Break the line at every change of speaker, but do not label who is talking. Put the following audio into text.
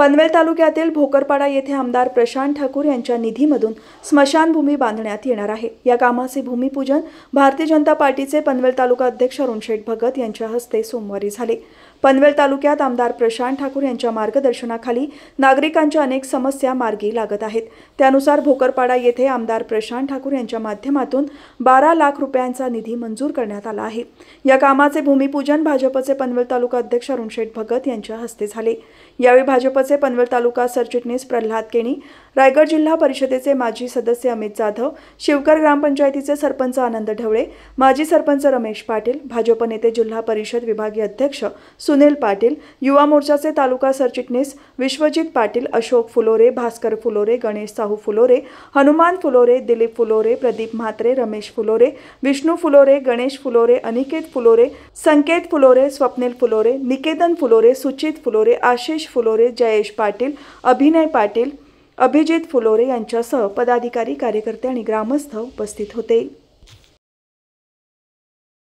पनवेल तालुक्यातील भोकरपाडा येथे आमदार प्रशांत ठाकूर यांच्या निधीमधून स्मशानभूमी बांधण्यात येणार आहे। या कामाचे भूमिपूजन भारतीय जनता पार्टीचे पनवेल तालुका अध्यक्ष अरुण शेठ भगत यांच्या हस्ते सोमवारी झाले। पनवेल तालुक्यात आमदार प्रशांत ठाकूर यांच्या मार्गदर्शनाखाली नागरिकांच्या अनेक समस्या मार्गी लागत आहेत। त्यानुसार भोकरपाडा येथे आमदार प्रशांत ठाकूर यांच्या माध्यमातून 12 लाख रुपयांचा निधी मंजूर करण्यात आला आहे। या कामाचे भूमिपूजन भाजपचे पनवेल तालुका अध्यक्ष अरुण शेठ भगत यांच्या हस्ते झाले। यावेळी भाजपचे पनवेल तालुका सरचिटणीस प्रल्हाद केणी, रायगड जिल्हा परिषदेचे माजी सदस्य अमित जाधव, शिवकर ग्रामपंचायतीचे सरपंच आनंद ढवळे, माजी सरपंच रमेश पाटील, भाजप नेते जिल्हा परिषद विभागीय अध्यक्ष सुनील पाटील, युवा मोर्चाचे तालुका सरचिटणीस विश्वजित पाटील, अशोक फुलोरे, भास्कर फुलोरे, गणेश साहू फुलोरे, हनुमान फुलोरे, दिलीप फुलोरे, प्रदीप म्हात्रे, रमेश फुलोरे, विष्णू फुलोरे, गणेश फुलोरे, अनिकेत फुलोरे, संकेत फुलोरे, स्वप्नील फुलोरे, निकेतन फुलोरे, सुचित फुलोरे, आशिष फुलोरे, जयेश पाटील, अभिनय पाटील, अभिजित फुलोरे यांच्यासह पदाधिकारी, कार्यकर्ते आणि ग्रामस्थ उपस्थित होते।